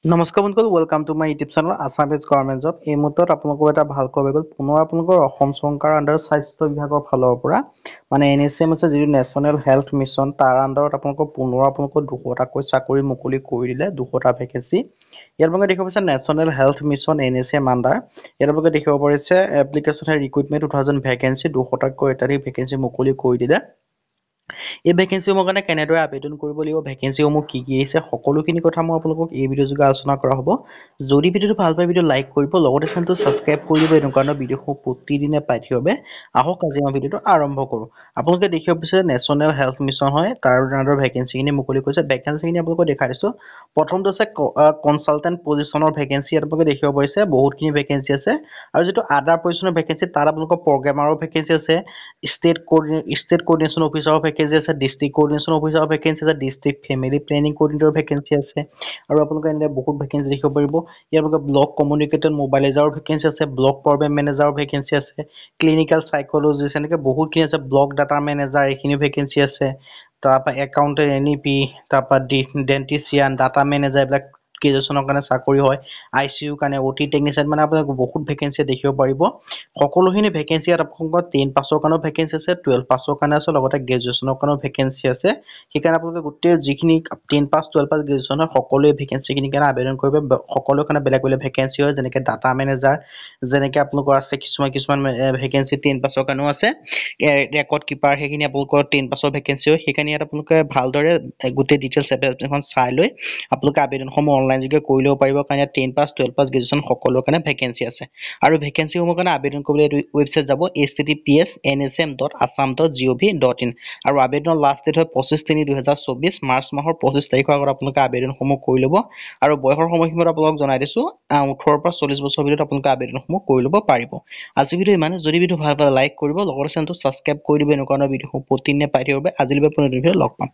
নমস্কাৰ বন্ধুসকল, welcome to my YouTube channel Assamese government job. এই মুহূৰ্তত আপোনালোকৰ এটা ভাল খবৰ গ'ল। পুনৰ আপোনালোকৰ অসম চৰকাৰৰ আণ্ডাৰত স্বাস্থ্য বিভাগৰ ফালৰ পৰা মানে NHM হৈছে যিটো নেশ্যনেল হেল্থ মিছন, তাৰ আণ্ডাৰত আপোনালোকৰ পুনৰ আপোনালোকৰ 200টাকৈ চাকৰি মুকলি কৰি দিলে, 200টা ভেকেঞ্চি। ইয়াত আপোনালোকে দেখিব পাৰিছে national health mission NHM under. ইয়াত আপোনালোকে দেখিব পাৰিছে এপ্লিকেশ্যন ৰিক্ৰুইটমেণ্ট 2000 ভেকেঞ্চি, 200টাকৈ অত্যাধিক ভেকেঞ্চি মুকলি কৰি দিলে। এই ভেকেঞ্চিসমূহৰ কাৰণে কেনেদৰে আবেদন কৰিব লাগিব, ভেকেঞ্চিসমূহ কি কি আহিছে, সকলোখিনি কথা মই আপোনালোকক এই ভিডিঅ' যোগে আলোচনা কৰা হ'ব। যদি ভিডিঅ'টো ভাল পায় ভিডিঅ' লাইক কৰিব, লগতে চেনেলটো ছাবস্ক্ৰাইব কৰি দিব। এনেকুৱা ধৰণৰ ভিডিঅ'সমূহ প্ৰতিদিনে পাই থাকিবৰ বাবে আহক আজি মই ভিডিঅ'টো আৰম্ভ কৰোঁ। আপোনালোকে দেখিব পাৰিছে নেশ্যনেল হেল্থ মিছন হয়, তাৰ আণ্ডাৰৰ ভেকেঞ্চিখিনি মুকলি কৰিছে। ভেকেঞ্চিখিনি আপোনালোকক দেখাই দিছোঁ। প্ৰথমটো আছে কনচালটেণ্ট পজিশ্যনৰ ভেকেঞ্চি। ইয়াত আপোনালোকে দেখিব পাৰিছে বহুতখিনি ভেকেঞ্চি আছে। আৰু যিটো আদাৰ পজিশ্যনৰ ভেকেঞ্চি, তাত আপোনালোকৰ প্ৰগ্ৰেমাৰৰ ভেকেঞ্চি আছে, ষ্টেট কোঅৰ্ডিনেশ্যন অফিচাৰৰ ভেকেঞ্চি আছে, ডিষ্ট্ৰিক্ট কোঅৰ্ডিনেশ্যন অফিচাৰৰ ভেকেঞ্চি আছে, ডিষ্ট্ৰিক্ট ফেমিলি প্লেনিং কোঅৰ্ডিনেটৰৰ ভেকেঞ্চি আছে। আৰু আপোনালোকে এনেদৰে বহুত ভেকেঞ্চি দেখিব পাৰিব। ইয়াৰ আপোনালোকে ব্লক কমিউনিকেটেড মোবাইলাইজাৰৰ ভেকেঞ্চি আছে, ব্লক প্ৰগ্ৰেম মেনেজাৰৰ ভেকেঞ্চি আছে, ক্লিনিকেল চাইকলজিষ্ট, এনেকৈ বহুতখিনি আছে, ব্লক ডাটা মেনেজাৰ এইখিনি ভেকেঞ্চি আছে। তাৰপৰা একাউণ্টেণ্ট NEP, তাৰপৰা ডেণ্টিচিয়ান, ডাটা মেনেজাৰ, এইবিলাক গ্ৰেজুৱেশ্যনৰ কাৰণে চাকৰি হয়। ICU কাৰণে OT টেকনিচিয়ান, মানে আপোনালোকে বহুত ভেকেঞ্চি দেখিব পাৰিব। সকলোখিনি ভেকেঞ্চি ইয়াত আপোনালোকৰ 10 পাছৰ কাৰণেও ভেকেঞ্চি আছে, 12 পাছৰ কাৰণে আছে, লগতে গ্ৰেজুৱেশ্যনৰ কাৰণেও ভেকেঞ্চি আছে। সেইকাৰণে আপোনালোকে গোটেই যিখিনি 10 পাছ 12 পাছ গ্ৰেজুৱেশ্যন হয় সকলোৱে ভেকেঞ্চিখিনিৰ কাৰণে আবেদন কৰিব। সকলোৰে কাৰণে বেলেগ বেলেগ ভেকেঞ্চি হয়, যেনেকৈ ডাটা মেনেজাৰ, যেনেকৈ আপোনালোকৰ আছে কিছুমান ভেকেঞ্চি 10 পাছৰ কাৰণেও আছে। ৰেকৰ্ড কিপাৰ, সেইখিনি আপোনালোকৰ 10 পাছৰ ভেকেঞ্চি হয়। সেইকাৰণে ইয়াত আপোনালোকে ভালদৰে গোটেই ডিটেইলছ এপ্লিকেশ্যনখন চাই লৈ আপোনালোকে আবেদনসমূহ অনলাইন যোগে কৰি ল'ব পাৰিব, কাৰণ ইয়াত 10 পাছ 12 পাছ গ্ৰেজুৱেশ্যন সকলোৰে কাৰণে ভেকেঞ্চি আছে। আৰু ভেকেঞ্চিসমূহৰ কাৰণে আবেদন কৰিবলৈ এইটো ৱেবছাইট যাব https://nsm.assam.gov.in। আৰু আবেদনৰ লাষ্ট ডেট হয় 25/3/2024, মাৰ্চ মাহৰ 25 তাৰিখৰ আগত আপোনালোকে আবেদনসমূহ কৰি ল'ব। আৰু বয়সৰ সময়সীমাটো আপোনালোকক জনাই দিছোঁ, 18 পৰা 40 বছৰৰ ভিতৰত আপোনালোকে আবেদনসমূহ কৰি ল'ব পাৰিব। আজি ভিডিঅ' ইমানে। যদি ভিডিঅ' ভাল পালে লাইক কৰিব, লগতে চেনেলটো ছাবস্ক্ৰাইব কৰি দিব। এনেকুৱা ধৰণৰ ভিডিঅ'সমূহ প্ৰতিদিনে পাই থাকিবৰ বাবে আজিলৈ পুনৰ ভিডিঅ'ত লগ পাম।